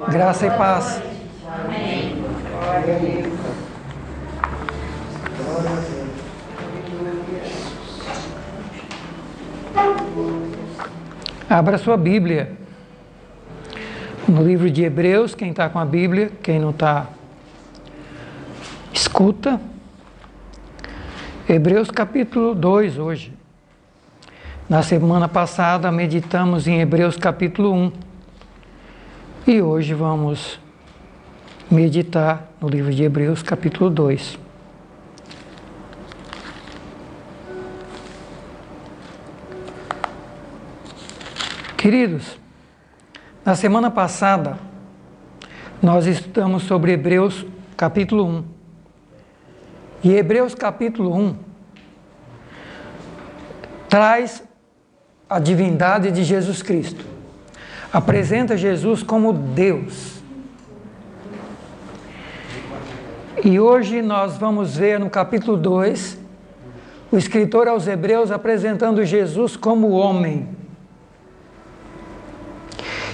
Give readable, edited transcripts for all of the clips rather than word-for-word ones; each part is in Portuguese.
Graça e paz. Amém. Abra sua Bíblia no livro de Hebreus. Quem está com a Bíblia, quem não está, escuta. Hebreus capítulo 2 hoje. Na semana passada meditamos em Hebreus capítulo 1 e hoje vamos meditar no livro de Hebreus capítulo 2. Queridos, na semana passada nós estudamos sobre Hebreus capítulo 1. E Hebreus capítulo 1 traz a divindade de Jesus Cristo. Apresenta Jesus como Deus. E hoje nós vamos ver no capítulo 2 o escritor aos Hebreus apresentando Jesus como homem.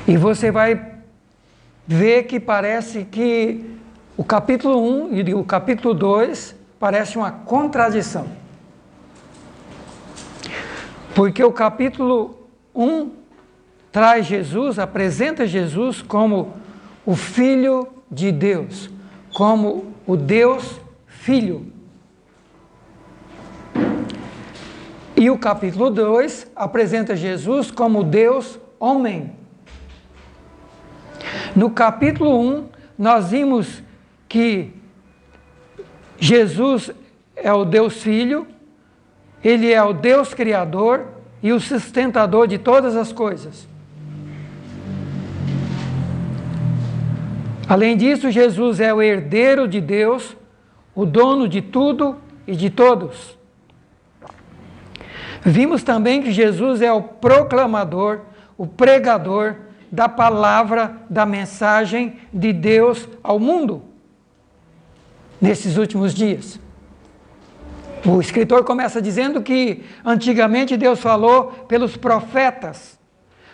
E você vai ver que parece que o capítulo 1 e o capítulo 2 parece uma contradição. Porque o capítulo 1 traz Jesus, apresenta Jesus como o Filho de Deus, como o Deus Filho. E o capítulo 2 apresenta Jesus como Deus Homem. No capítulo 1, nós vimos que Jesus é o Deus Filho, Ele é o Deus Criador e o sustentador de todas as coisas. Além disso, Jesus é o herdeiro de Deus, o dono de tudo e de todos. Vimos também que Jesus é o proclamador, o pregador da palavra, da mensagem de Deus ao mundo, nesses últimos dias. O escritor começa dizendo que antigamente Deus falou pelos profetas,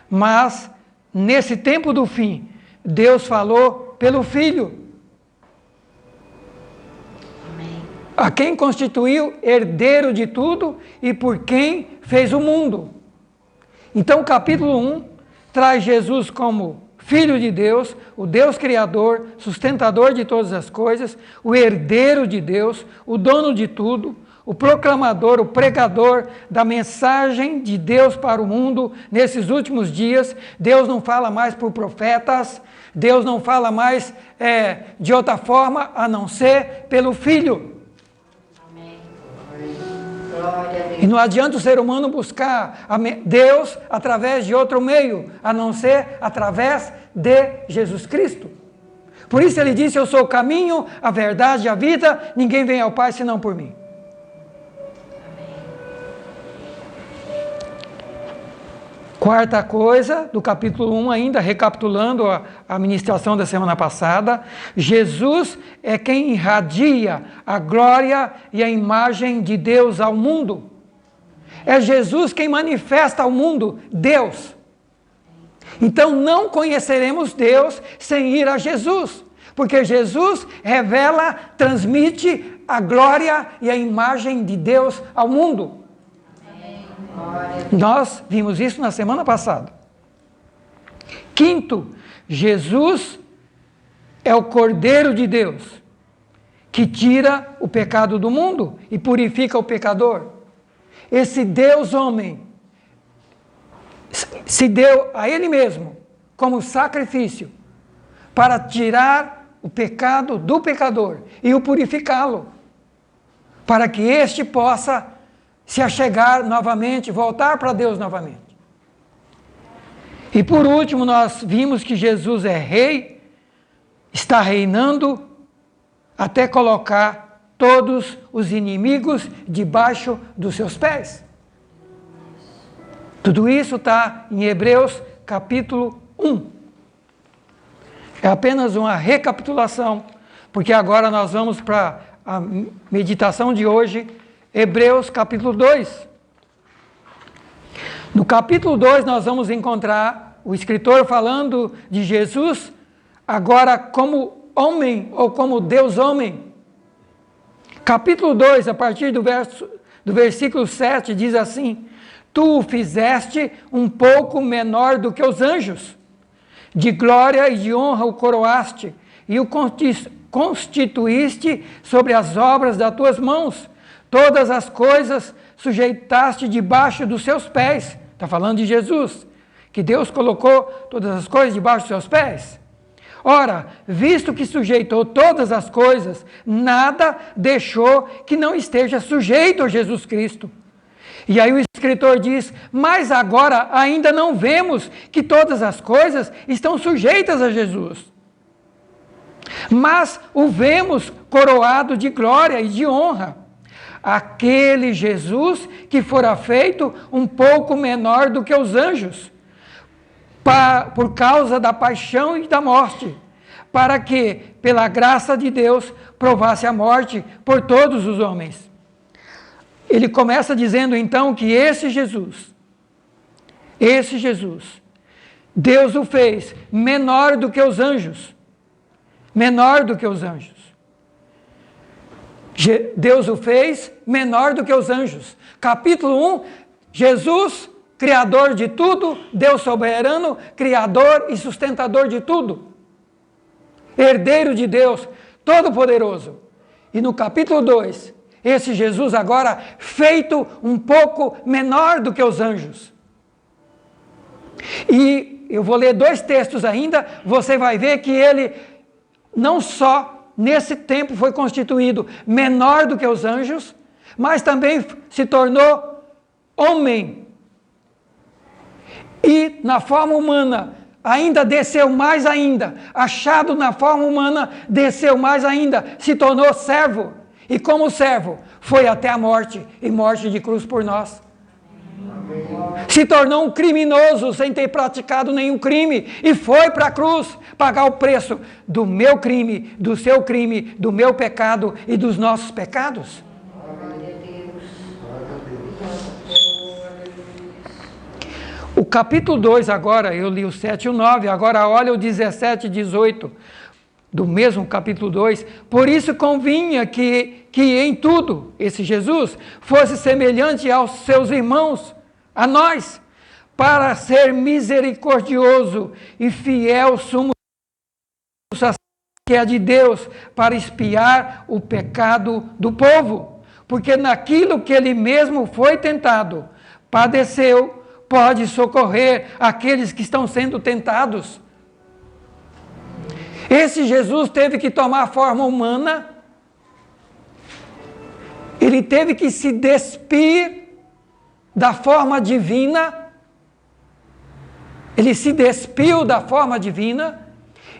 mas nesse tempo do fim, Deus falou pelo Filho, a quem constituiu herdeiro de tudo e por quem fez o mundo. Então o capítulo 1 traz Jesus como Filho de Deus, o Deus Criador, sustentador de todas as coisas, o herdeiro de Deus, o dono de tudo, o proclamador, o pregador da mensagem de Deus para o mundo nesses últimos dias. Deus não fala mais por profetas, Deus não fala mais de outra forma a não ser pelo Filho. E não adianta o ser humano buscar Deus através de outro meio, a não ser através de Jesus Cristo. Por isso ele disse: eu sou o caminho, a verdade e a vida, ninguém vem ao Pai senão por mim. Quarta coisa, do capítulo 1 ainda, recapitulando a ministração da semana passada, Jesus é quem irradia a glória e a imagem de Deus ao mundo. É Jesus quem manifesta ao mundo Deus. Então não conheceremos Deus sem ir a Jesus, porque Jesus revela, transmite a glória e a imagem de Deus ao mundo. Nós vimos isso na semana passada. Quinto, Jesus é o Cordeiro de Deus, que tira o pecado do mundo e purifica o pecador. Esse Deus homem se deu a Ele mesmo como sacrifício para tirar o pecado do pecador e o purificá-lo, para que este possa se achegar novamente, voltar para Deus novamente. E por último, nós vimos que Jesus é rei, está reinando até colocar todos os inimigos debaixo dos seus pés. Tudo isso está em Hebreus capítulo 1. É apenas uma recapitulação, porque agora nós vamos para a meditação de hoje, Hebreus capítulo 2. No capítulo 2 nós vamos encontrar o escritor falando de Jesus agora como homem ou como Deus homem. Capítulo 2, a partir do versículo 7, diz assim: Tu o fizeste um pouco menor do que os anjos, de glória e de honra o coroaste, e o constituíste sobre as obras das tuas mãos. Todas as coisas sujeitaste debaixo dos seus pés. Está falando de Jesus, que Deus colocou todas as coisas debaixo dos seus pés. Ora, visto que sujeitou todas as coisas, nada deixou que não esteja sujeito a Jesus Cristo. E aí o escritor diz: mas agora ainda não vemos que todas as coisas estão sujeitas a Jesus. Mas o vemos coroado de glória e de honra. Aquele Jesus que fora feito um pouco menor do que os anjos, por causa da paixão e da morte, para que, pela graça de Deus, provasse a morte por todos os homens. Ele começa dizendo então que esse Jesus, Deus o fez menor do que os anjos. Menor do que os anjos. Deus o fez menor do que os anjos. Capítulo 1, Jesus, Criador de tudo, Deus soberano, Criador e sustentador de tudo. Herdeiro de Deus, Todo-Poderoso. E no capítulo 2, esse Jesus agora feito um pouco menor do que os anjos. E eu vou ler 2 textos ainda, você vai ver que ele não só nesse tempo foi constituído menor do que os anjos, mas também se tornou homem. E na forma humana ainda desceu mais ainda, achado na forma humana, desceu mais ainda, se tornou servo. E como servo, foi até a morte, e morte de cruz por nós. Se tornou um criminoso sem ter praticado nenhum crime, e foi para a cruz pagar o preço do meu crime, do seu crime, do meu pecado e dos nossos pecados. O capítulo 2 agora, eu li o 7 e o 9, agora olha o 17 e 18, do mesmo capítulo 2. Por isso convinha que em tudo, esse Jesus, fosse semelhante aos seus irmãos, a nós, para ser misericordioso e fiel sumo sacerdote, que é de Deus, para expiar o pecado do povo. Porque naquilo que ele mesmo foi tentado, padeceu, pode socorrer aqueles que estão sendo tentados. Esse Jesus teve que tomar forma humana, ele teve que se despir da forma divina, ele se despiu da forma divina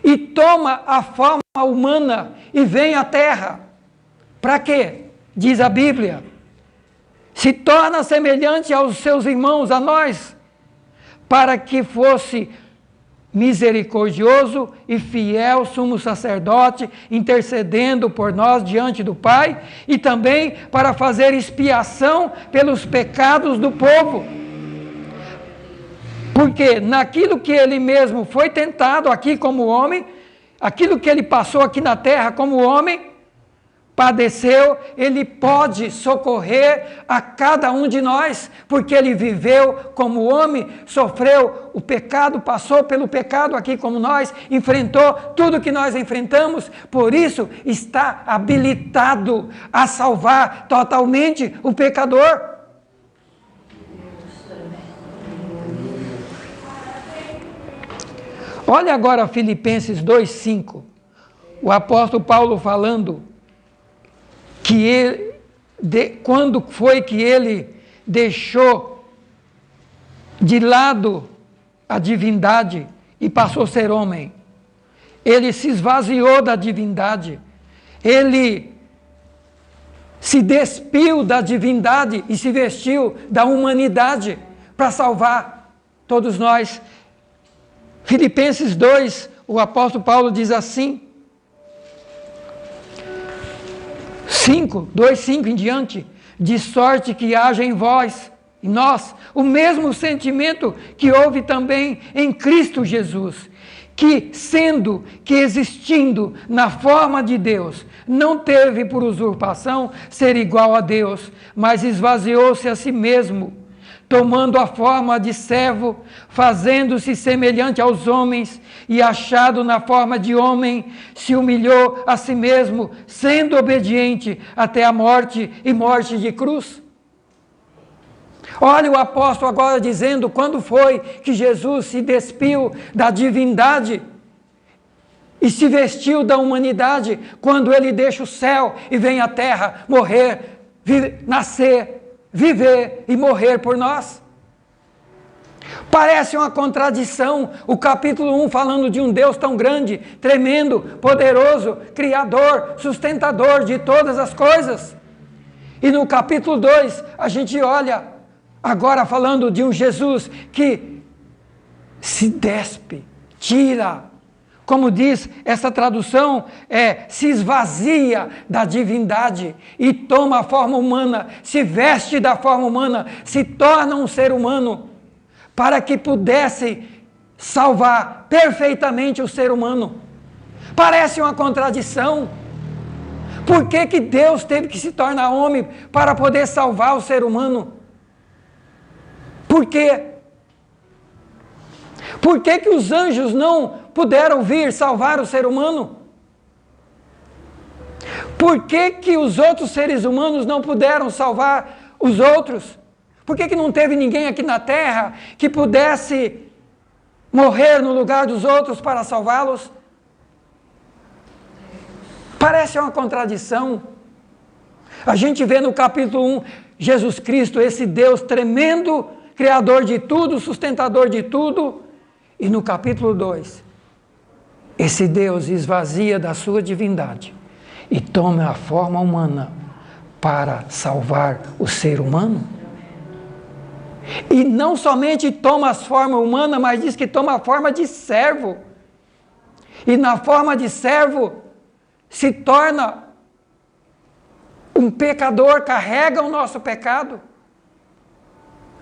e toma a forma humana e vem à terra. Para quê? Diz a Bíblia. Se torna semelhante aos seus irmãos, a nós, para que fosse misericordioso e fiel sumo sacerdote, intercedendo por nós diante do Pai, e também para fazer expiação pelos pecados do povo. Porque naquilo que ele mesmo foi tentado aqui como homem, aquilo que ele passou aqui na terra como homem, padeceu, ele pode socorrer a cada um de nós, porque ele viveu como homem, sofreu o pecado, passou pelo pecado aqui como nós, enfrentou tudo que nós enfrentamos, por isso está habilitado a salvar totalmente o pecador. Olha agora Filipenses 2:5, o apóstolo Paulo falando que ele, quando foi que ele deixou de lado a divindade e passou a ser homem. Ele se esvaziou da divindade, ele se despiu da divindade e se vestiu da humanidade para salvar todos nós. Filipenses 2, o apóstolo Paulo diz assim, 2:5 em diante, de sorte que haja em vós, em nós, o mesmo sentimento que houve também em Cristo Jesus, que, sendo que existindo na forma de Deus, não teve por usurpação ser igual a Deus, mas esvaziou-se a si mesmo, tomando a forma de servo, fazendo-se semelhante aos homens, e achado na forma de homem, se humilhou a si mesmo, sendo obediente até a morte e morte de cruz. Olha o apóstolo agora dizendo quando foi que Jesus se despiu da divindade e se vestiu da humanidade, quando ele deixa o céu e vem à terra morrer, nascer, viver e morrer por nós. Parece uma contradição o capítulo 1 falando de um Deus tão grande, tremendo, poderoso, criador, sustentador de todas as coisas. E no capítulo 2 a gente olha agora falando de um Jesus que se despe, tira, como diz essa tradução, se esvazia da divindade e toma a forma humana, se veste da forma humana, se torna um ser humano, para que pudesse salvar perfeitamente o ser humano. Parece uma contradição. Por que Deus teve que se tornar homem para poder salvar o ser humano? Por quê? Por que os anjos não puderam vir salvar o ser humano? Por que os outros seres humanos não puderam salvar os outros? Por que não teve ninguém aqui na terra que pudesse morrer no lugar dos outros para salvá-los? Parece uma contradição. A gente vê no capítulo 1, Jesus Cristo, esse Deus tremendo, Criador de tudo, sustentador de tudo. E no capítulo 2, esse Deus esvazia da sua divindade e toma a forma humana para salvar o ser humano. E não somente toma a forma humana, mas diz que toma a forma de servo. E na forma de servo se torna um pecador, carrega o nosso pecado,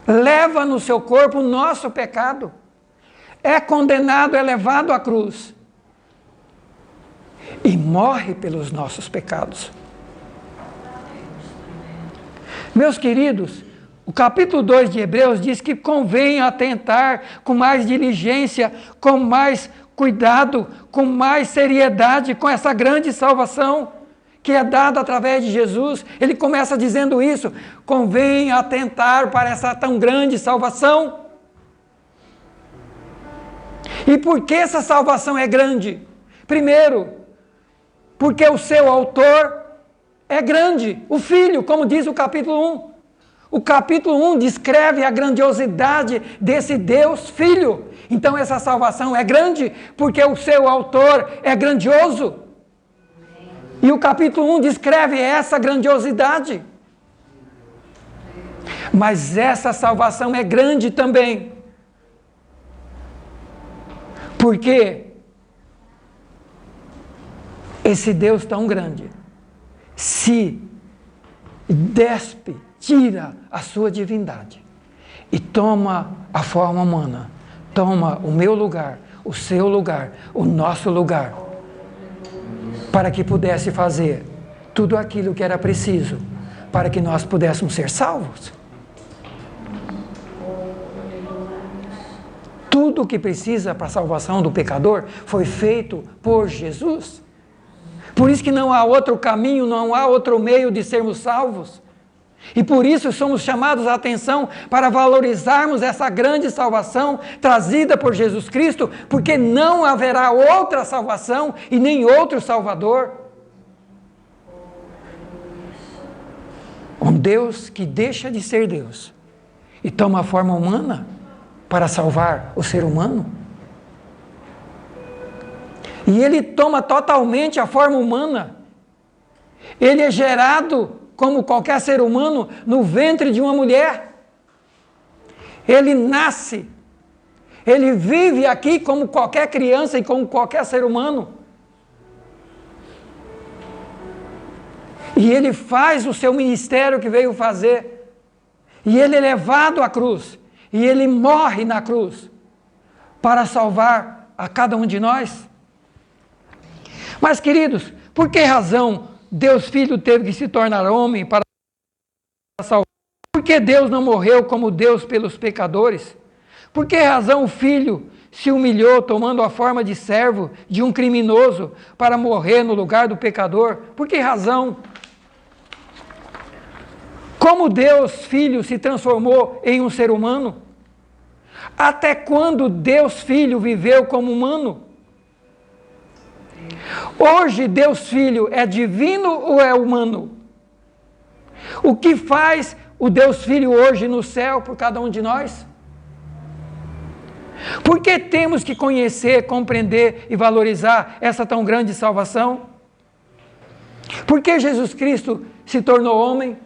leva no seu corpo o nosso pecado, é condenado, é levado à cruz e morre pelos nossos pecados. Meus queridos, o capítulo 2 de Hebreus diz que convém atentar com mais diligência, com mais cuidado, com mais seriedade com essa grande salvação que é dada através de Jesus. Ele começa dizendo isso: convém atentar para essa tão grande salvação. E por que essa salvação é grande? Primeiro, porque o seu autor é grande, o Filho, como diz o capítulo 1. O capítulo 1 descreve a grandiosidade desse Deus Filho. Então essa salvação é grande, porque o seu autor é grandioso. E o capítulo 1 descreve essa grandiosidade. Mas essa salvação é grande também. Porque esse Deus tão grande se despe, tira a sua divindade e toma a forma humana, toma o meu lugar, o seu lugar, o nosso lugar, para que pudesse fazer tudo aquilo que era preciso para que nós pudéssemos ser salvos. Tudo o que precisa para a salvação do pecador foi feito por Jesus. Por isso que não há outro caminho, não há outro meio de sermos salvos. E por isso somos chamados a atenção para valorizarmos essa grande salvação trazida por Jesus Cristo, porque não haverá outra salvação e nem outro Salvador. Um Deus que deixa de ser Deus e toma a forma humana para salvar o ser humano. E ele toma totalmente a forma humana. Ele é gerado como qualquer ser humano, no ventre de uma mulher. Ele nasce, ele vive aqui como qualquer criança e como qualquer ser humano. E ele faz o seu ministério que veio fazer. E ele é levado à cruz. E ele morre na cruz para salvar a cada um de nós. Mas, queridos, por que razão Deus Filho teve que se tornar homem para salvar? Por que Deus não morreu como Deus pelos pecadores? Por que razão o Filho se humilhou tomando a forma de servo de um criminoso para morrer no lugar do pecador? Por que razão? Como Deus Filho se transformou em um ser humano? Até quando Deus Filho viveu como humano? Hoje Deus Filho é divino ou é humano? O que faz o Deus Filho hoje no céu por cada um de nós? Por que temos que conhecer, compreender e valorizar essa tão grande salvação? Por que Jesus Cristo se tornou homem?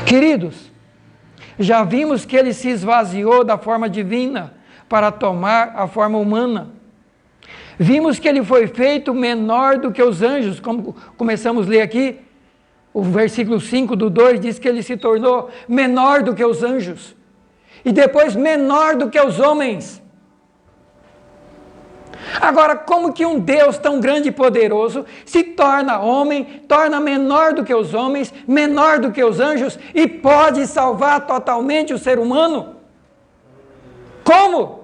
Queridos, já vimos que ele se esvaziou da forma divina para tomar a forma humana. Vimos que ele foi feito menor do que os anjos, como começamos a ler aqui. O versículo 5 do 2 diz que ele se tornou menor do que os anjos. E depois menor do que os homens. Agora, como que um Deus tão grande e poderoso se torna homem, torna menor do que os homens, menor do que os anjos e pode salvar totalmente o ser humano? Como?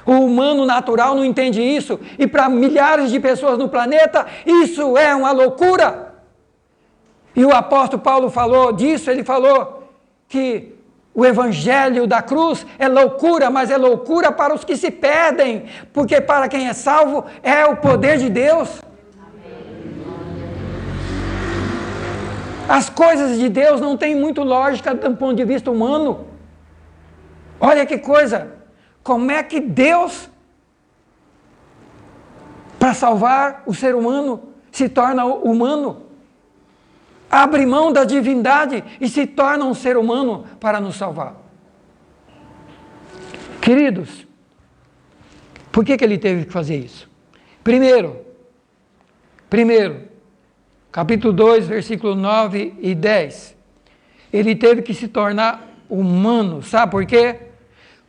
O humano natural não entende isso, e para milhares de pessoas no planeta, isso é uma loucura. E o apóstolo Paulo falou disso, ele falou que o evangelho da cruz é loucura, mas é loucura para os que se perdem, porque para quem é salvo é o poder de Deus. As coisas de Deus não têm muito lógica do ponto de vista humano. Olha que coisa, como é que Deus, para salvar o ser humano, se torna humano? Abre mão da divindade e se torna um ser humano para nos salvar. Queridos, por que ele teve que fazer isso? Primeiro, capítulo 2, versículo 9 e 10. Ele teve que se tornar humano, sabe por quê?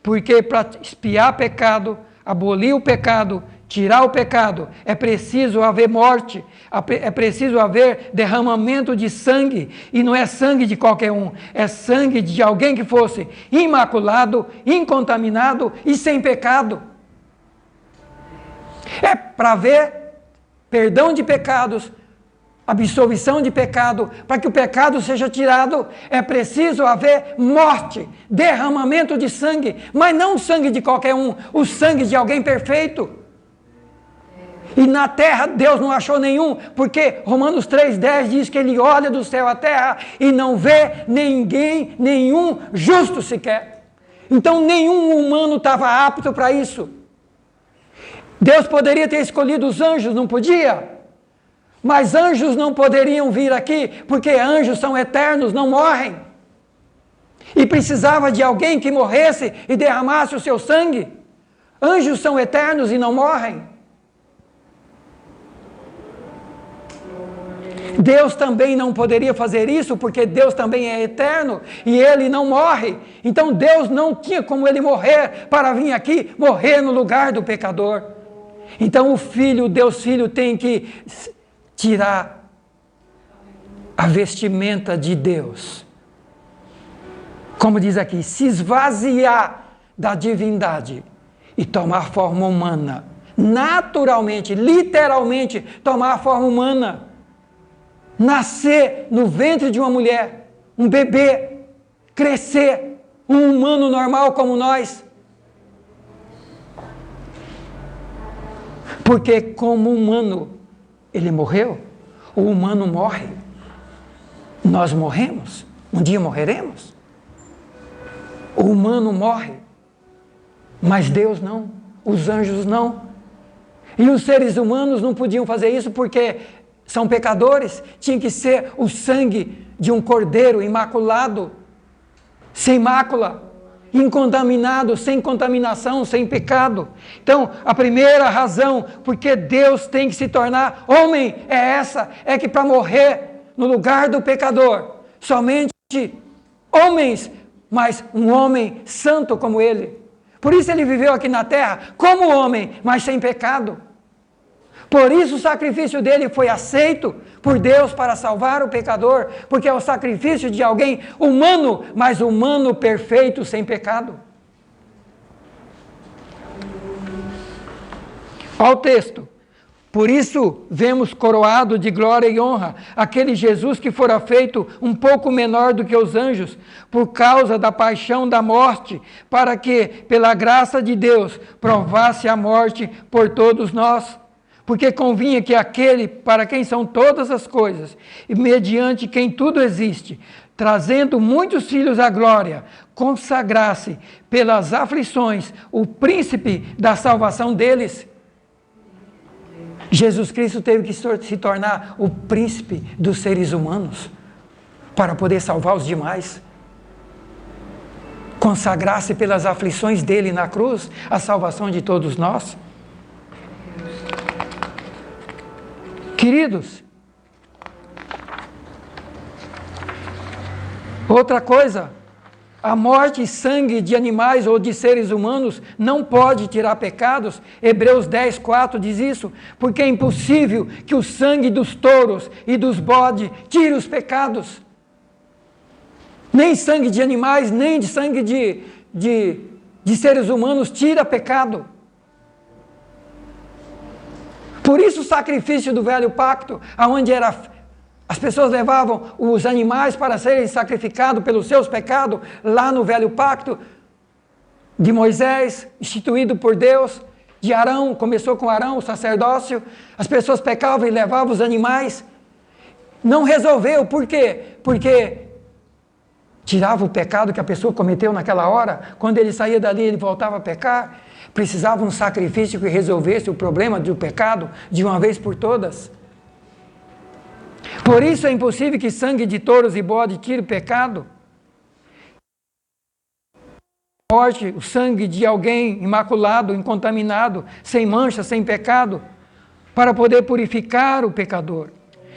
Porque para expiar pecado, abolir o pecado, tirar o pecado, é preciso haver morte, é preciso haver derramamento de sangue, e não é sangue de qualquer um, é sangue de alguém que fosse imaculado, incontaminado e sem pecado. É para haver perdão de pecados, absolvição de pecado, para que o pecado seja tirado, é preciso haver morte, derramamento de sangue, mas não o sangue de qualquer um, o sangue de alguém perfeito. E na terra Deus não achou nenhum, porque Romanos 3,10 diz que ele olha do céu à terra e não vê ninguém, nenhum justo sequer. Então nenhum humano estava apto para isso. Deus poderia ter escolhido os anjos, não podia? Mas anjos não poderiam vir aqui, porque anjos são eternos, não morrem. E precisava de alguém que morresse e derramasse o seu sangue. Anjos são eternos e não morrem. Deus também não poderia fazer isso, porque Deus também é eterno e Ele não morre. Então Deus não tinha como Ele morrer para vir aqui, morrer no lugar do pecador. Então o Filho, Deus Filho, tem que tirar a vestimenta de Deus. Como diz aqui, se esvaziar da divindade e tomar forma humana. Naturalmente, literalmente, tomar forma humana. Nascer no ventre de uma mulher, um bebê, crescer, um humano normal como nós. Porque como humano, ele morreu, o humano morre. Nós morremos, um dia morreremos. O humano morre, mas Deus não, os anjos não. E os seres humanos não podiam fazer isso porque são pecadores, tinha que ser o sangue de um cordeiro imaculado, sem mácula, incontaminado, sem contaminação, sem pecado. Então, a primeira razão porque Deus tem que se tornar homem é essa, é que para morrer no lugar do pecador, somente homens, mas um homem santo como ele, Por isso ele viveu aqui na terra como homem, mas sem pecado. Por isso o sacrifício dele foi aceito por Deus para salvar o pecador, porque é o sacrifício de alguém humano, mas humano perfeito, sem pecado. Olha o texto. Por isso vemos coroado de glória e honra aquele Jesus que fora feito um pouco menor do que os anjos, por causa da paixão da morte, para que, pela graça de Deus, provasse a morte por todos nós. Porque convinha que aquele para quem são todas as coisas, e mediante quem tudo existe, trazendo muitos filhos à glória, consagrasse pelas aflições o príncipe da salvação deles. Jesus Cristo teve que se tornar o príncipe dos seres humanos para poder salvar os demais. Consagrasse pelas aflições dele na cruz a salvação de todos nós. Queridos, outra coisa, a morte e sangue de animais ou de seres humanos não pode tirar pecados. Hebreus 10, 4 diz isso, porque é impossível que o sangue dos touros e dos bodes tire os pecados. Nem sangue de animais, nem de sangue de seres humanos tira pecado. Por isso o sacrifício do velho pacto, onde as pessoas levavam os animais para serem sacrificados pelos seus pecados, lá no velho pacto de Moisés, instituído por Deus, de Arão, começou com Arão, o sacerdócio, as pessoas pecavam e levavam os animais. Não resolveu, por quê? Porque tirava o pecado que a pessoa cometeu naquela hora, quando ele saía dali ele voltava a pecar. Precisava um sacrifício que resolvesse o problema do pecado de uma vez por todas. Por isso é impossível que sangue de touros e bode tire o pecado. Morte, o sangue de alguém imaculado, incontaminado, sem mancha, sem pecado, para poder purificar o pecador.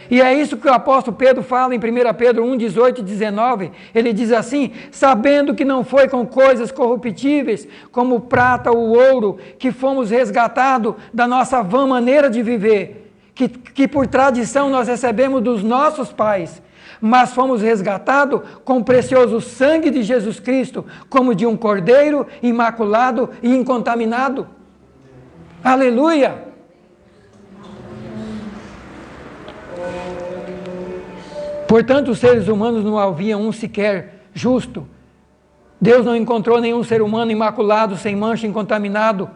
E é isso que o apóstolo Pedro fala em 1 Pedro 1, 18 e 19. Ele diz assim: sabendo que não foi com coisas corruptíveis, como prata ou ouro, que fomos resgatados da nossa vã maneira de viver, que por tradição nós recebemos dos nossos pais, mas fomos resgatados com o precioso sangue de Jesus Cristo, como de um cordeiro imaculado e incontaminado. Aleluia! Portanto, os seres humanos não haviam um sequer justo. Deus não encontrou nenhum ser humano imaculado, sem mancha, incontaminado,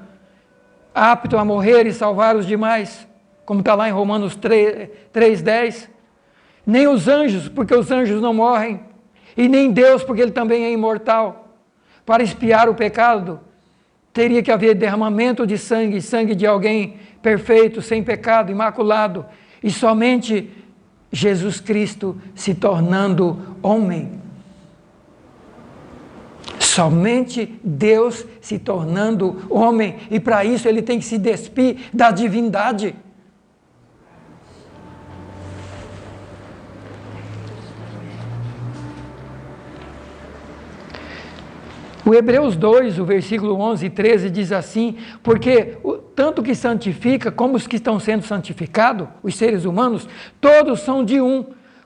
apto a morrer e salvar os demais, como está lá em Romanos 3:10. Nem os anjos, porque os anjos não morrem, e nem Deus, porque ele também é imortal. Para expiar o pecado, teria que haver derramamento de sangue, sangue de alguém perfeito, sem pecado, imaculado, e somente Jesus Cristo se tornando homem. Somente Deus se tornando homem, e para isso ele tem que se despir da divindade. O Hebreus 2, o versículo 11 e 13 diz assim: porque tanto que santifica como os que estão sendo santificados, os seres humanos, todos são de um,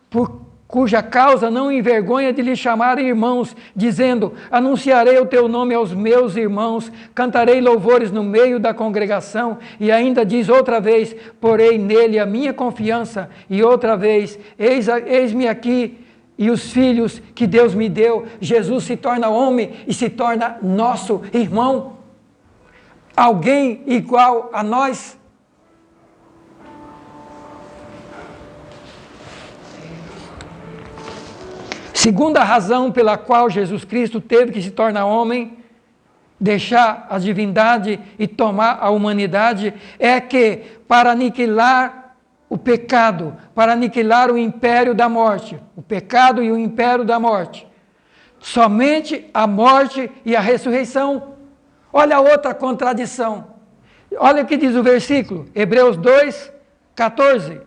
por cuja causa não envergonha de lhe chamar irmãos, dizendo: anunciarei o teu nome aos meus irmãos, cantarei louvores no meio da congregação. E ainda diz outra vez: porei nele a minha confiança. E outra vez: eis-me aqui e os filhos que Deus me deu. Jesus se torna homem e se torna nosso irmão, alguém igual a nós. Segunda razão pela qual Jesus Cristo teve que se tornar homem, deixar a divindade e tomar a humanidade, é que para aniquilar o pecado, para aniquilar o império da morte, o pecado e o império da morte, somente a morte e a ressurreição. Olha a outra contradição. Olha o que diz o versículo, Hebreus 2, 14.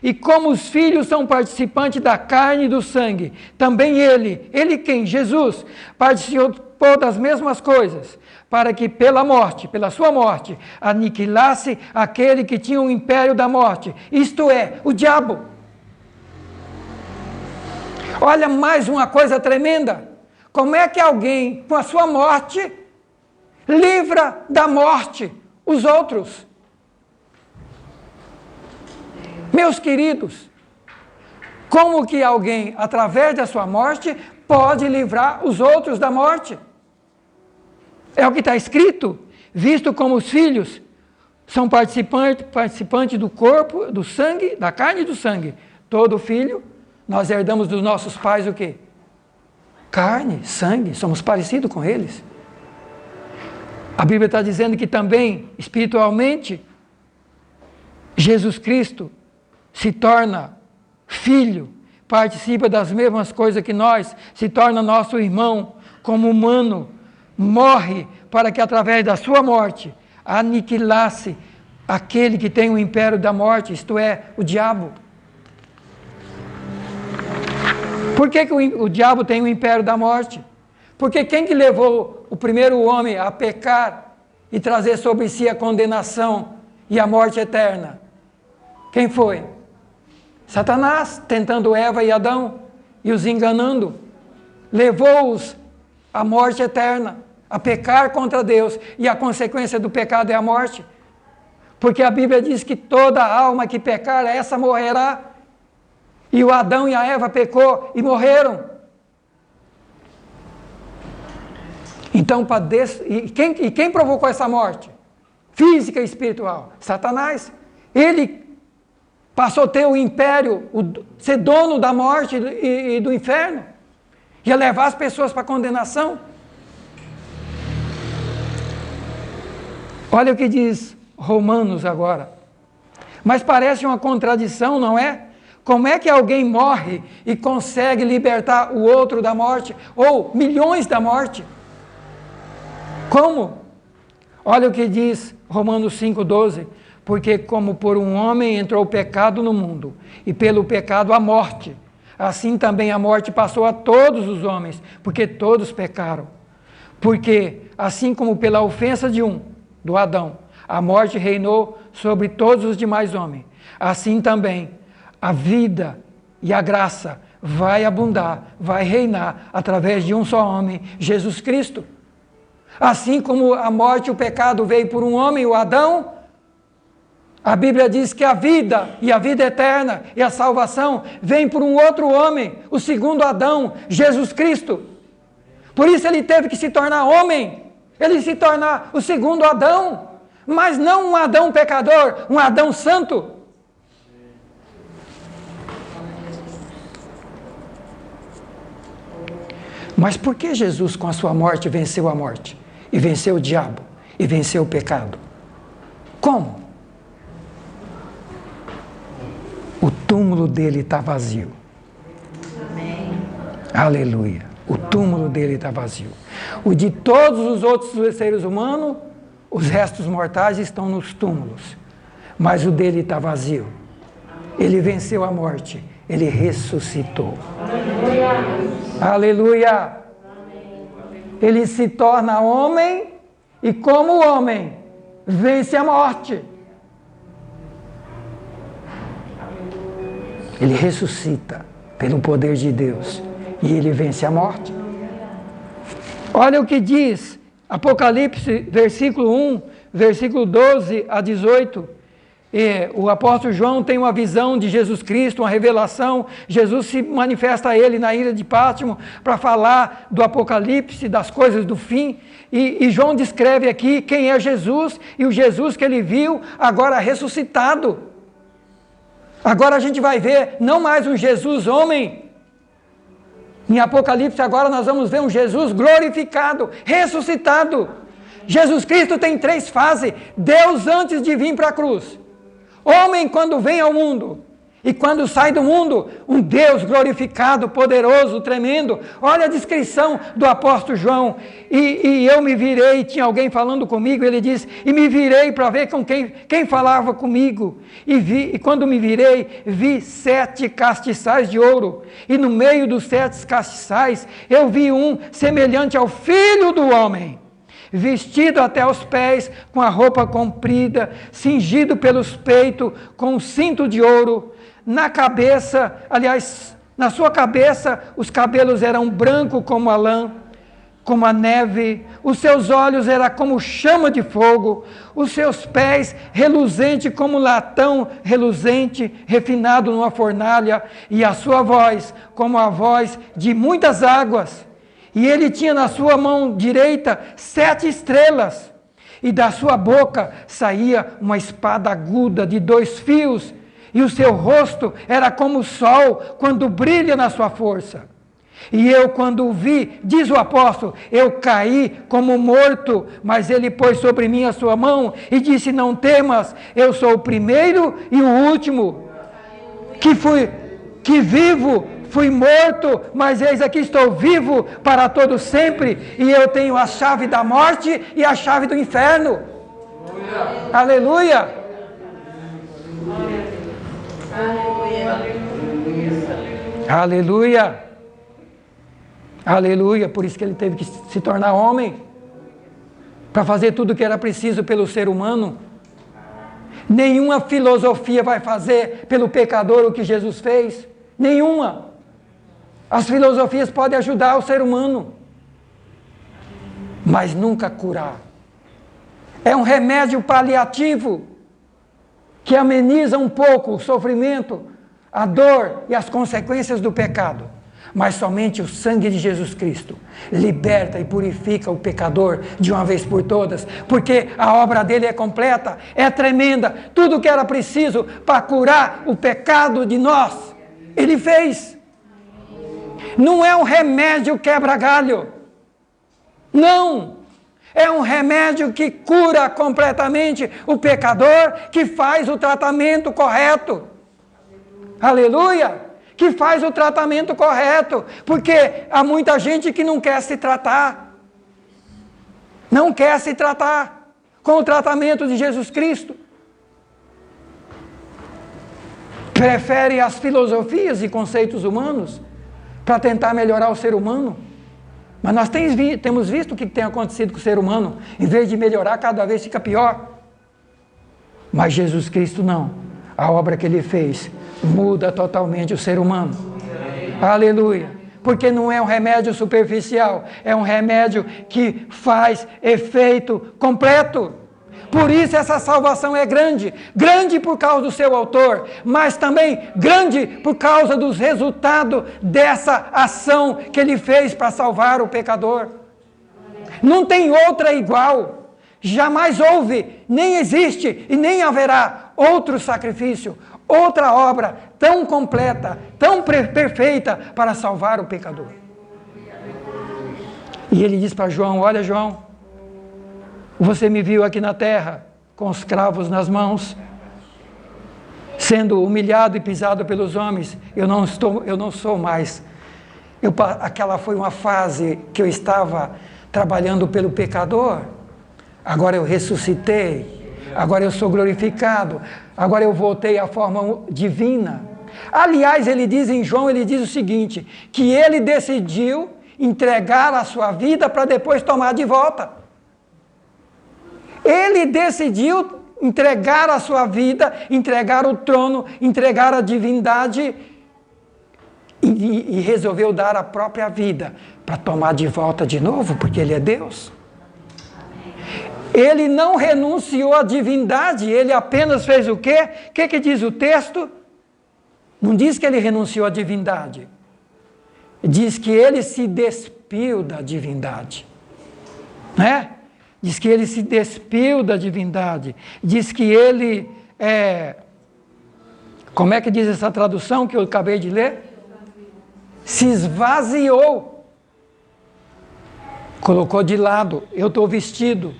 E como os filhos são participantes da carne e do sangue, também ele quem? Jesus, participou participou das mesmas coisas, para que pela sua morte, aniquilasse aquele que tinha o império da morte, isto é, o diabo. Olha mais uma coisa tremenda. Como é que alguém, com a sua morte, livra da morte os outros? Meus queridos, como que alguém, através da sua morte, pode livrar os outros da morte? É o que está escrito, visto como os filhos são participantes do corpo, do sangue, da carne e do sangue. Todo filho, nós herdamos dos nossos pais o quê? Carne, sangue, somos parecidos com eles. A Bíblia está dizendo que também, espiritualmente, Jesus Cristo se torna filho, participa das mesmas coisas que nós, se torna nosso irmão, como humano, morre para que através da sua morte aniquilasse aquele que tem o império da morte, isto é, o diabo. Por que o diabo tem o império da morte? Porque quem que levou o primeiro homem a pecar e trazer sobre si a condenação e a morte eterna? Quem foi? Satanás, tentando Eva e Adão e os enganando, levou-os à morte eterna, a pecar contra Deus, e a consequência do pecado é a morte. Porque a Bíblia diz que toda alma que pecar, essa morrerá. E o Adão e a Eva pecou e morreram. Então, quem provocou essa morte? Física e espiritual? Satanás. Ele passou a ter o império, ser dono da morte e do inferno. Ia levar as pessoas para a condenação. Olha o que diz Romanos agora. Mas parece uma contradição, não é? Como é que alguém morre e consegue libertar o outro da morte? Ou milhões da morte? Como? Olha o que diz Romanos 5,12. Porque como por um homem entrou o pecado no mundo, e pelo pecado a morte, assim também a morte passou a todos os homens, porque todos pecaram. Porque assim como pela ofensa de um, do Adão, a morte reinou sobre todos os demais homens, assim também a vida e a graça vai abundar, vai reinar através de um só homem, Jesus Cristo. Assim como a morte e o pecado veio por um homem, o Adão, a Bíblia diz que a vida e a vida eterna e a salvação vem por um outro homem, o segundo Adão, Jesus Cristo. Por isso ele teve que se tornar homem, ele se tornar o segundo Adão, mas não um Adão pecador, um Adão santo. Mas por que Jesus com a sua morte venceu a morte? E venceu o diabo? E venceu o pecado? Como? O túmulo dele está vazio. Amém. Aleluia. O túmulo dele está vazio. O de todos os outros seres humanos, os restos mortais estão nos túmulos. Mas o dele está vazio. Ele venceu a morte. Ele ressuscitou. Aleluia. Aleluia. Ele se torna homem e, como homem, vence a morte. Ele ressuscita pelo poder de Deus e ele vence a morte. Olha o que diz Apocalipse, versículo 1, versículo 12 a 18. O apóstolo João tem uma visão de Jesus Cristo, uma revelação. Jesus se manifesta a ele na ilha de Pátimo para falar do Apocalipse, das coisas do fim. E João descreve aqui quem é Jesus e o Jesus que ele viu agora ressuscitado. Agora a gente vai ver não mais um Jesus homem. Em Apocalipse agora nós vamos ver um Jesus glorificado, ressuscitado. Jesus Cristo tem 3 fases. Deus antes de vir para a cruz. Homem quando vem ao mundo. E quando sai do mundo, um Deus glorificado, poderoso, tremendo. Olha a descrição do apóstolo João. E eu me virei, tinha alguém falando comigo, ele diz, e me virei para ver com quem falava comigo. E quando me virei, vi 7 castiçais de ouro. E no meio dos 7 castiçais, eu vi um semelhante ao Filho do Homem, vestido até os pés, com a roupa comprida, cingido pelos peitos, com um cinto de ouro. Na cabeça, aliás, na sua cabeça, os cabelos eram brancos como a lã, como a neve. Os seus olhos eram como chama de fogo. Os seus pés reluzente como latão reluzente, refinado numa fornalha. E a sua voz como a voz de muitas águas. E ele tinha na sua mão direita 7 estrelas. E da sua boca saía uma espada aguda de 2 fios. E o seu rosto era como o sol, quando brilha na sua força. E eu, quando o vi, diz o apóstolo, eu caí como morto, mas ele pôs sobre mim a sua mão e disse, não temas, eu sou o primeiro e o último, que vivo, fui morto, mas eis aqui estou vivo para todo sempre, e eu tenho a chave da morte e a chave do inferno. Aleluia! Aleluia! Aleluia! Por isso que ele teve que se tornar homem, para fazer tudo o que era preciso pelo ser humano. Nenhuma filosofia vai fazer pelo pecador o que Jesus fez. Nenhuma. As filosofias podem ajudar o ser humano, mas nunca curar. É um remédio paliativo que ameniza um pouco o sofrimento, a dor e as consequências do pecado. Mas somente o sangue de Jesus Cristo liberta e purifica o pecador de uma vez por todas, porque a obra dele é completa, é tremenda. Tudo que era preciso para curar o pecado de nós, ele fez. Não é um remédio quebra-galho. Não. É um remédio que cura completamente o pecador, que faz o tratamento correto. Aleluia! Que faz o tratamento correto. Porque há muita gente que não quer se tratar. Não quer se tratar com o tratamento de Jesus Cristo. Prefere as filosofias e conceitos humanos para tentar melhorar o ser humano. Mas nós temos visto o que tem acontecido com o ser humano. Em vez de melhorar, cada vez fica pior. Mas Jesus Cristo não. A obra que ele fez muda totalmente o ser humano. Aleluia. Porque não é um remédio superficial. É um remédio que faz efeito completo. Por isso essa salvação é grande. Grande por causa do seu autor, mas também grande por causa dos resultados dessa ação que ele fez para salvar o pecador. Não tem outra igual. Jamais houve, nem existe e nem haverá outro sacrifício, outra obra tão completa, tão perfeita para salvar o pecador. E ele diz para João, olha João, você me viu aqui na terra, com os cravos nas mãos, sendo humilhado e pisado pelos homens. Eu não sou mais. Aquela foi uma fase que eu estava trabalhando pelo pecador. Agora eu ressuscitei. Agora eu sou glorificado. Agora eu voltei à forma divina. Aliás, ele diz em João, ele diz o seguinte, que ele decidiu entregar a sua vida para depois tomar de volta. Ele decidiu entregar a sua vida, entregar o trono, entregar a divindade e resolveu dar a própria vida para tomar de volta de novo, porque ele é Deus. Ele não renunciou à divindade, ele apenas fez o quê? O que diz o texto? Não diz que ele renunciou à divindade. Diz que ele se despiu da divindade. Né? Diz que ele se despiu da divindade. Diz que ele, como é que diz essa tradução que eu acabei de ler? Se esvaziou. Colocou de lado. Eu estou vestido.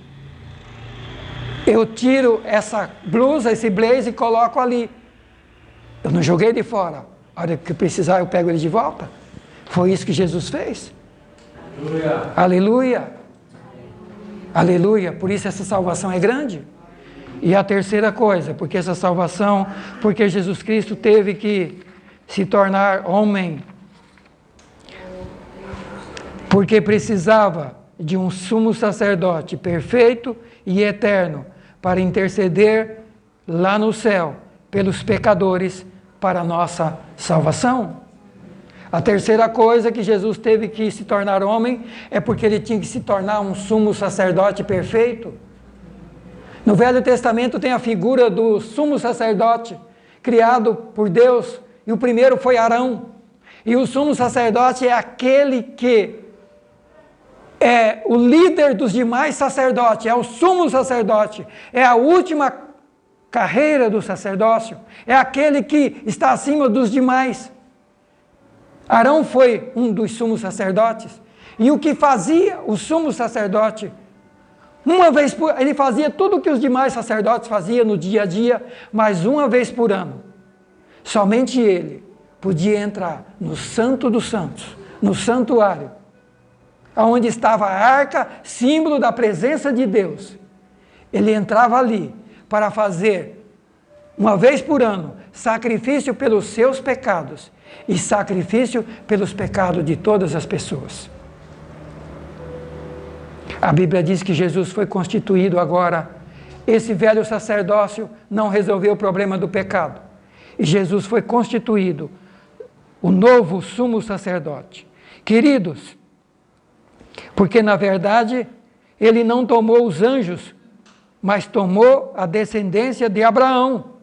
Eu tiro essa blusa, esse blazer e coloco ali. Eu não joguei ele fora. A hora que precisar, eu pego ele de volta. Foi isso que Jesus fez. Aleluia. Aleluia. Aleluia. Por isso essa salvação é grande. E a terceira coisa, porque essa salvação, porque Jesus Cristo teve que se tornar homem, porque precisava de um sumo sacerdote perfeito e eterno para interceder lá no céu pelos pecadores para a nossa salvação. A terceira coisa que Jesus teve que se tornar homem é porque ele tinha que se tornar um sumo sacerdote perfeito. No Velho Testamento tem a figura do sumo sacerdote criado por Deus, e o primeiro foi Arão. E o sumo sacerdote é aquele que é o líder dos demais sacerdotes, é o sumo sacerdote, é a última carreira do sacerdócio, é aquele que está acima dos demais. Arão foi um dos sumos sacerdotes, e o que fazia o sumo sacerdote? Uma vez por ele fazia tudo o que os demais sacerdotes faziam no dia a dia, mas uma vez por ano, somente ele podia entrar no Santo dos Santos, no santuário, onde estava a arca, símbolo da presença de Deus. Ele entrava ali para fazer, uma vez por ano, sacrifício pelos seus pecados e sacrifício pelos pecados de todas as pessoas. A Bíblia diz que Jesus foi constituído agora. Esse velho sacerdócio não resolveu o problema do pecado. E Jesus foi constituído o novo sumo sacerdote. Queridos, porque na verdade ele não tomou os anjos, mas tomou a descendência de Abraão.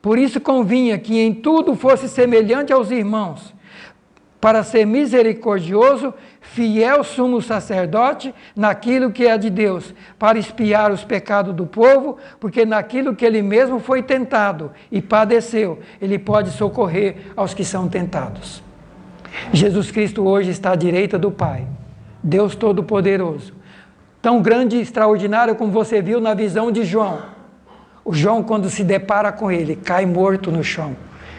Por isso convinha que em tudo fosse semelhante aos irmãos, para ser misericordioso, fiel sumo sacerdote naquilo que é de Deus, para expiar os pecados do povo, porque naquilo que ele mesmo foi tentado e padeceu, ele pode socorrer aos que são tentados. Jesus Cristo hoje está à direita do Pai, Deus Todo-Poderoso, tão grande e extraordinário como você viu na visão de João. O João, quando se depara com ele, cai morto no chão.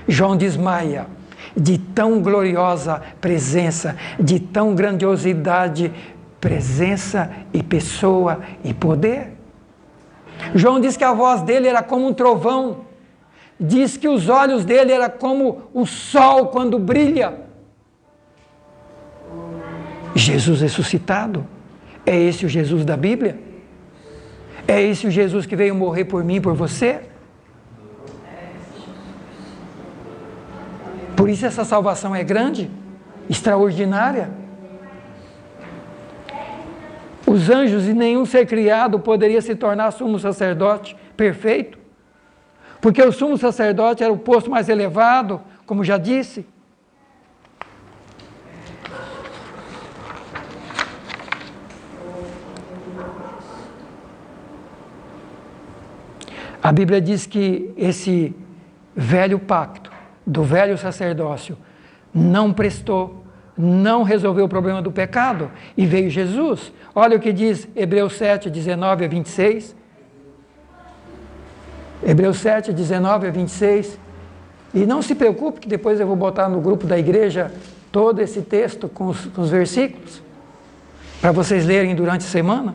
João desmaia de tão gloriosa presença, de tão grandiosidade, presença e pessoa e poder. João diz que a voz dele era como um trovão, diz que os olhos dele eram como o sol quando brilha. Jesus ressuscitado, é esse o Jesus da Bíblia? É esse o Jesus que veio morrer por mim e por você? Por isso essa salvação é grande, extraordinária. Os anjos e nenhum ser criado poderia se tornar sumo sacerdote perfeito, porque o sumo sacerdote era o posto mais elevado, como já disse. A Bíblia diz que esse velho pacto do velho sacerdócio não prestou, não resolveu o problema do pecado, e veio Jesus. Olha o que diz Hebreus 7, 19 a 26. Hebreus 7, 19 a 26. E não se preocupe que depois eu vou botar no grupo da igreja todo esse texto com os versículos, para vocês lerem durante a semana.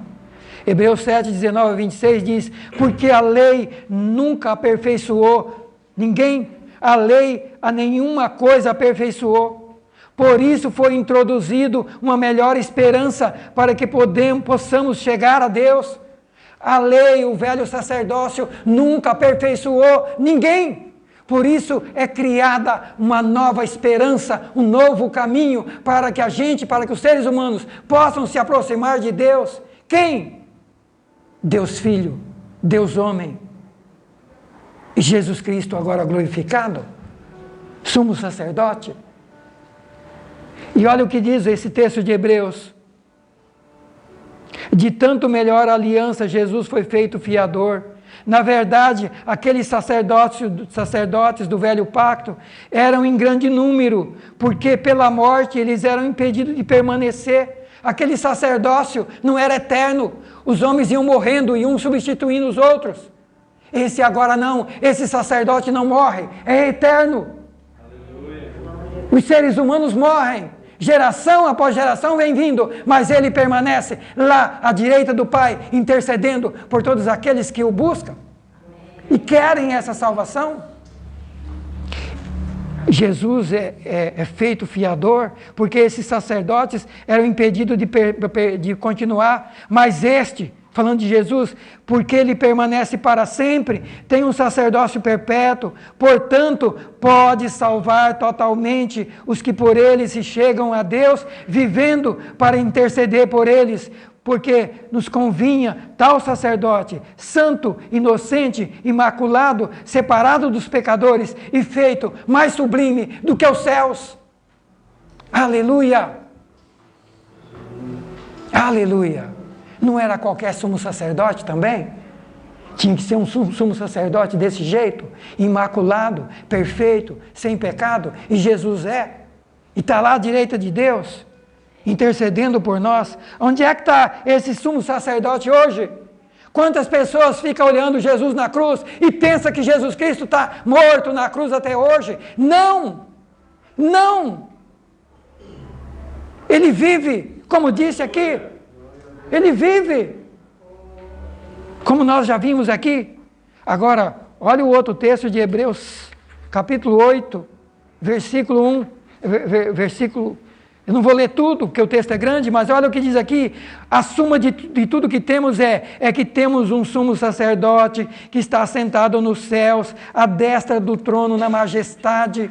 Hebreus 7, 19 a 26 diz: porque a lei nunca aperfeiçoou ninguém, a lei a nenhuma coisa aperfeiçoou. Por isso foi introduzido uma melhor esperança para que possamos chegar a Deus. A lei, o velho sacerdócio, nunca aperfeiçoou ninguém. Por isso é criada uma nova esperança, um novo caminho para que a gente, para que os seres humanos possam se aproximar de Deus. Quem? Deus Filho, Deus Homem. E Jesus Cristo agora glorificado, sumo sacerdote. E olha o que diz esse texto de Hebreus: de tanto melhor aliança Jesus foi feito fiador. Na verdade, aqueles sacerdotes do velho pacto eram em grande número, porque pela morte eles eram impedidos de permanecer. Aquele sacerdócio não era eterno, os homens iam morrendo e um substituindo os outros. Esse agora não, esse sacerdote não morre, é eterno. Os seres humanos morrem, geração após geração vem vindo, mas ele permanece lá à direita do Pai, intercedendo por todos aqueles que o buscam e querem essa salvação. Jesus é feito fiador, porque esses sacerdotes eram impedidos de continuar, mas este, falando de Jesus, porque ele permanece para sempre, tem um sacerdócio perpétuo, portanto, pode salvar totalmente os que por ele se chegam a Deus, vivendo para interceder por eles, porque nos convinha tal sacerdote, santo, inocente, imaculado, separado dos pecadores e feito mais sublime do que os céus. Aleluia! Aleluia! Não era qualquer sumo sacerdote também? Tinha que ser um sumo sacerdote desse jeito, imaculado, perfeito, sem pecado, e Jesus é. E está lá à direita de Deus, intercedendo por nós. Onde é que está esse sumo sacerdote hoje? Quantas pessoas ficam olhando Jesus na cruz e pensam que Jesus Cristo está morto na cruz até hoje? Não! Não! Ele vive, como disse aqui. Ele vive. Como nós já vimos aqui. Agora, olha o outro texto de Hebreus, capítulo 8, versículo 1, versículo... Eu não vou ler tudo, porque o texto é grande, mas olha o que diz aqui. A suma de tudo que temos é que temos um sumo sacerdote que está sentado nos céus, à destra do trono na majestade,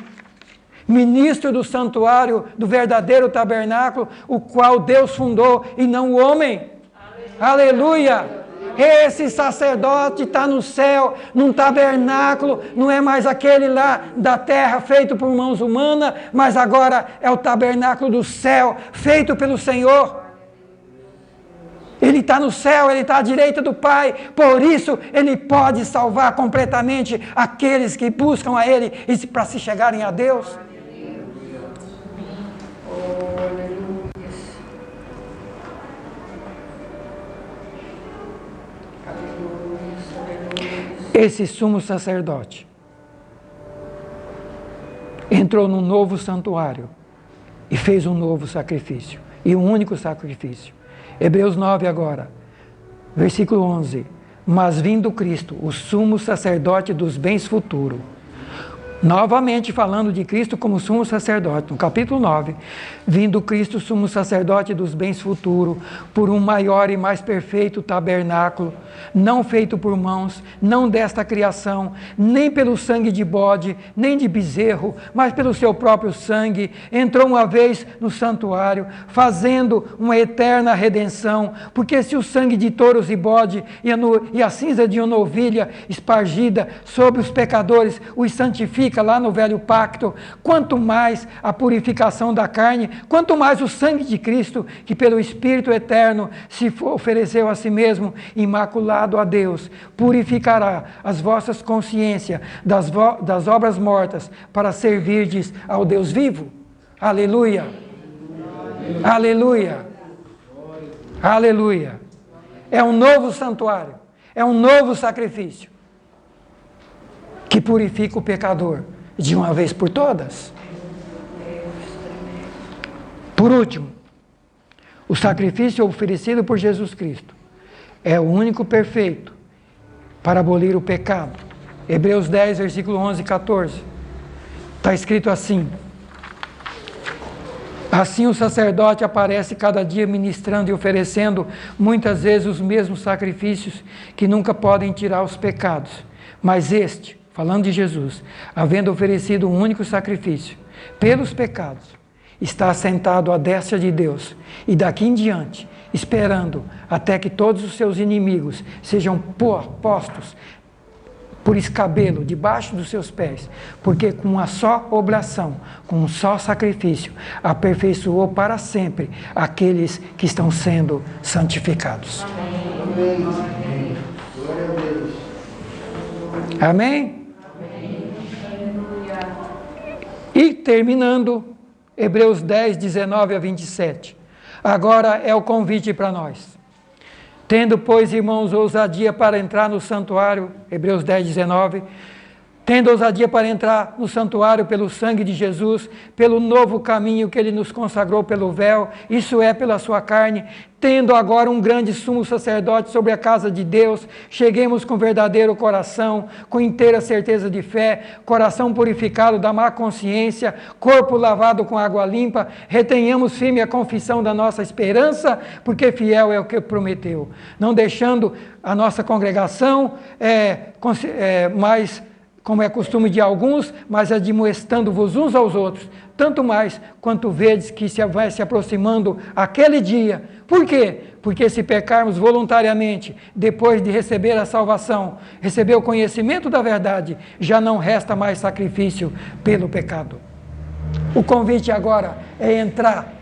ministro do santuário, do verdadeiro tabernáculo, o qual Deus fundou e não o homem. Aleluia! Esse sacerdote está no céu, num tabernáculo, não é mais aquele lá da terra feito por mãos humanas, mas agora é o tabernáculo do céu, feito pelo Senhor. Ele está no céu, ele está à direita do Pai, por isso ele pode salvar completamente aqueles que buscam a Ele para se chegarem a Deus. Esse sumo sacerdote entrou num novo santuário e fez um novo sacrifício, e um único sacrifício. Hebreus 9 agora, versículo 11. Mas vindo Cristo, o sumo sacerdote dos bens futuros, novamente falando de Cristo como sumo sacerdote, no capítulo 9, vindo Cristo, sumo sacerdote dos bens futuros, por um maior e mais perfeito tabernáculo, não feito por mãos, não desta criação, nem pelo sangue de bode, nem de bezerro, mas pelo seu próprio sangue, entrou uma vez no santuário, fazendo uma eterna redenção, porque se o sangue de touros e bode e a cinza de uma novilha espargida sobre os pecadores os santifica lá no velho pacto, quanto mais a purificação da carne, quanto mais o sangue de Cristo, que pelo Espírito eterno se ofereceu a si mesmo, imaculado a Deus, purificará as vossas consciências das obras mortas, para servirdes ao Deus vivo. Aleluia! Aleluia! Aleluia! É um novo santuário, é um novo sacrifício, que purifica o pecador de uma vez por todas. Por último, o sacrifício oferecido por Jesus Cristo é o único perfeito para abolir o pecado. Hebreus 10, versículo 11 e 14. Está escrito assim: assim o sacerdote aparece cada dia ministrando e oferecendo muitas vezes os mesmos sacrifícios que nunca podem tirar os pecados. Mas este, falando de Jesus, havendo oferecido um único sacrifício pelos pecados, está sentado à destra de Deus e daqui em diante, esperando até que todos os seus inimigos sejam postos por escabelo debaixo dos seus pés, porque com uma só oblação, com um só sacrifício, aperfeiçoou para sempre aqueles que estão sendo santificados. Amém. Amém? E terminando, Hebreus 10, 19 a 27. Agora é o convite para nós. Tendo, pois, irmãos, ousadia para entrar no santuário, Hebreus 10, 19, tendo ousadia para entrar no santuário pelo sangue de Jesus, pelo novo caminho que ele nos consagrou pelo véu, isso é, pela sua carne, tendo agora um grande sumo sacerdote sobre a casa de Deus, cheguemos com verdadeiro coração, com inteira certeza de fé, coração purificado da má consciência, corpo lavado com água limpa, retenhamos firme a confissão da nossa esperança, porque fiel é o que prometeu, não deixando a nossa congregação mais como é costume de alguns, mas admoestando-vos uns aos outros, tanto mais quanto vedes que se vai se aproximando aquele dia. Por quê? Porque se pecarmos voluntariamente, depois de receber a salvação, receber o conhecimento da verdade, já não resta mais sacrifício pelo pecado. O convite agora é entrar,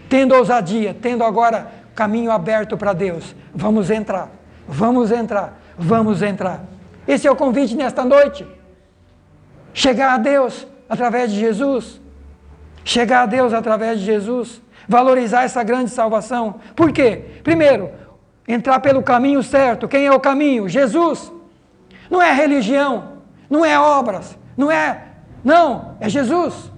tendo ousadia, tendo agora caminho aberto para Deus. Vamos entrar, vamos entrar, vamos entrar. Esse é o convite nesta noite. Chegar a Deus através de Jesus. Chegar a Deus através de Jesus. Valorizar essa grande salvação. Por quê? Primeiro, entrar pelo caminho certo. Quem é o caminho? Jesus. Não é religião, não é obras, não, é Jesus.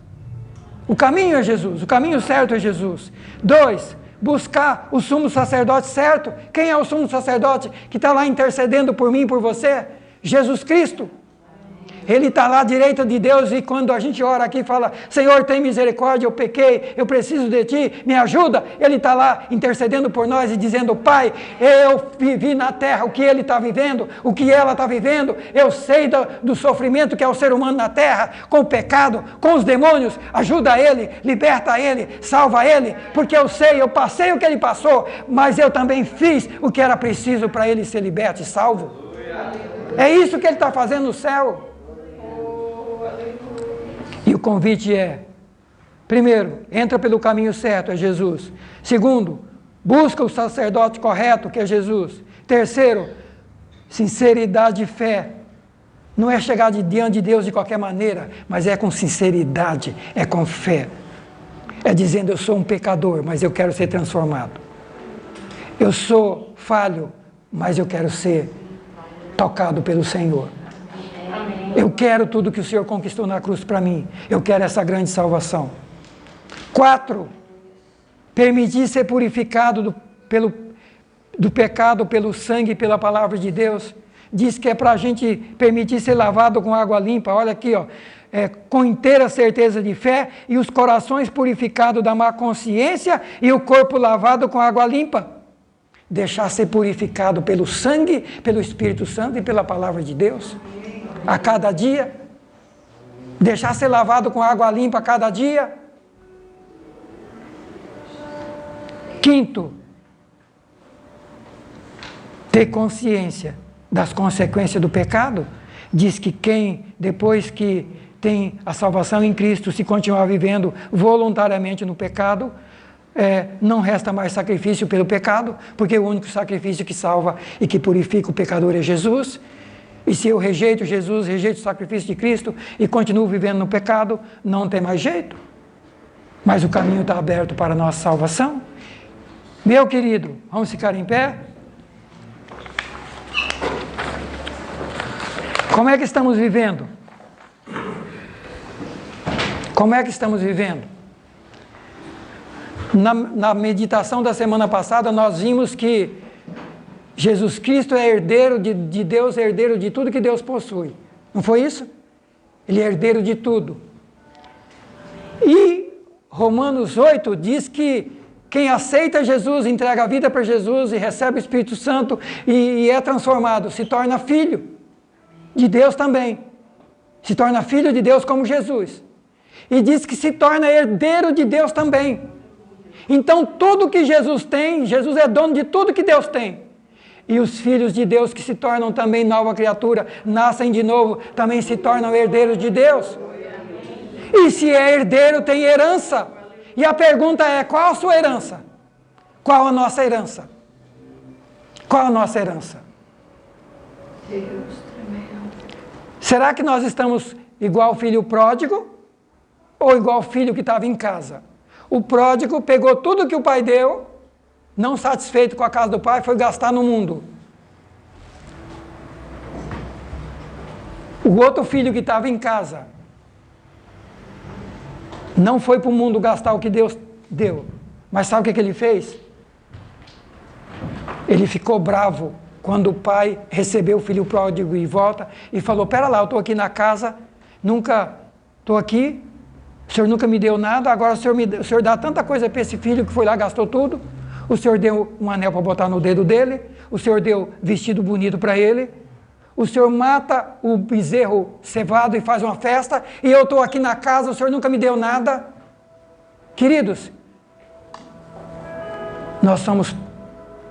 O caminho é Jesus, o caminho certo é Jesus. 2, buscar o sumo sacerdote certo. Quem é o sumo sacerdote que está lá intercedendo por mim e por você? Jesus Cristo. Ele está lá à direita de Deus e quando a gente ora aqui e fala, Senhor, tem misericórdia, eu pequei, eu preciso de Ti, me ajuda. Ele está lá intercedendo por nós e dizendo, Pai, eu vivi na terra o que Ele está vivendo, o que ela está vivendo, eu sei do sofrimento que é o ser humano na terra, com o pecado, com os demônios, ajuda ele, liberta ele, salva ele, porque eu sei, eu passei o que ele passou, mas eu também fiz o que era preciso para ele ser liberto e salvo. É isso que ele está fazendo no céu. E o convite é, primeiro, entra pelo caminho certo, é Jesus. Segundo, busca o sacerdote correto, que é Jesus. Terceiro, sinceridade e fé. Não é chegar diante de Deus de qualquer maneira, mas é com sinceridade, é com fé. É dizendo, eu sou um pecador, mas eu quero ser transformado. Eu sou falho, mas eu quero ser tocado pelo Senhor. Eu quero tudo que o Senhor conquistou na cruz para mim. Eu quero essa grande salvação. 4, permitir ser purificado do pecado pelo sangue e pela palavra de Deus. Diz que é para a gente permitir ser lavado com água limpa. Olha aqui, ó, com inteira certeza de fé e os corações purificados da má consciência e o corpo lavado com água limpa. Deixar ser purificado pelo sangue, pelo Espírito Santo e pela palavra de Deus. A cada dia, deixar ser lavado com água limpa a cada dia. 5, ter consciência das consequências do pecado. Diz que quem, depois que tem a salvação em Cristo, se continuar vivendo voluntariamente no pecado, não resta mais sacrifício pelo pecado, porque o único sacrifício que salva e que purifica o pecador é Jesus. E se eu rejeito Jesus, rejeito o sacrifício de Cristo e continuo vivendo no pecado, não tem mais jeito. Mas o caminho está aberto para a nossa salvação. Meu querido, vamos ficar em pé? Como é que estamos vivendo? Como é que estamos vivendo? Na meditação da semana passada, nós vimos que Jesus Cristo é herdeiro de Deus, é herdeiro de tudo que Deus possui. Não foi isso? Ele é herdeiro de tudo. E Romanos 8 diz que quem aceita Jesus, entrega a vida para Jesus e recebe o Espírito Santo e é transformado, se torna filho de Deus também. Se torna filho de Deus como Jesus. E diz que se torna herdeiro de Deus também. Então tudo que Jesus tem, Jesus é dono de tudo que Deus tem. E os filhos de Deus que se tornam também nova criatura, nascem de novo, também se tornam herdeiros de Deus. E se é herdeiro, tem herança. E a pergunta é, qual a sua herança? Qual a nossa herança? Qual a nossa herança? Será que nós estamos igual o filho pródigo? Ou igual o filho que estava em casa? O pródigo pegou tudo que o pai deu não satisfeito com a casa do pai, foi gastar no mundo. O outro filho que estava em casa não foi para o mundo gastar o que Deus deu. Mas sabe o que ele fez? Ele ficou bravo quando o pai recebeu o filho pródigo e volta e falou, pera lá, eu estou aqui na casa, estou aqui, o senhor nunca me deu nada, agora o senhor dá tanta coisa para esse filho que foi lá, gastou tudo, o senhor deu um anel para botar no dedo dele, o senhor deu vestido bonito para ele, o senhor mata o bezerro cevado e faz uma festa, e eu estou aqui na casa, o senhor nunca me deu nada. Queridos,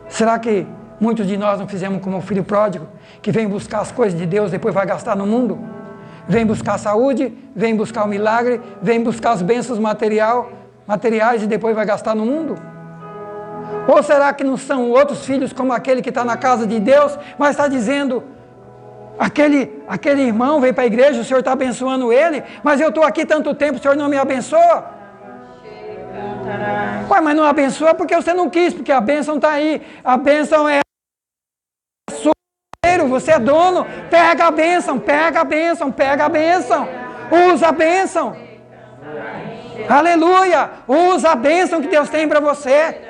será que muitos de nós não fizemos como o filho pródigo, que vem buscar as coisas de Deus, depois vai gastar no mundo? Vem buscar saúde, vem buscar o milagre, vem buscar as bênçãos materiais e depois vai gastar no mundo? Ou será que não são outros filhos como aquele que está na casa de Deus, mas está dizendo, aquele irmão veio para a igreja, o senhor está abençoando ele, mas eu estou aqui tanto tempo, o senhor não me abençoa? Ué, mas não abençoa porque você não quis, porque a bênção está aí, a bênção é sua, você é dono, pega a bênção, pega a bênção, pega a bênção, usa a bênção, aleluia, usa a bênção que Deus tem para você,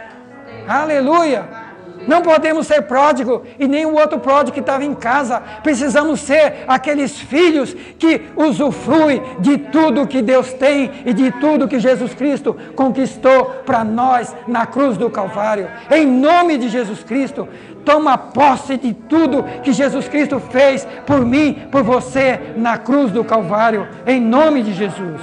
aleluia. Não podemos ser pródigo e nem o outro pródigo que estava em casa. Precisamos ser aqueles filhos que usufruem de tudo que Deus tem e de tudo que Jesus Cristo conquistou para nós na cruz do Calvário. Em nome de Jesus Cristo, toma posse de tudo que Jesus Cristo fez por mim, por você, na cruz do Calvário. Em nome de Jesus.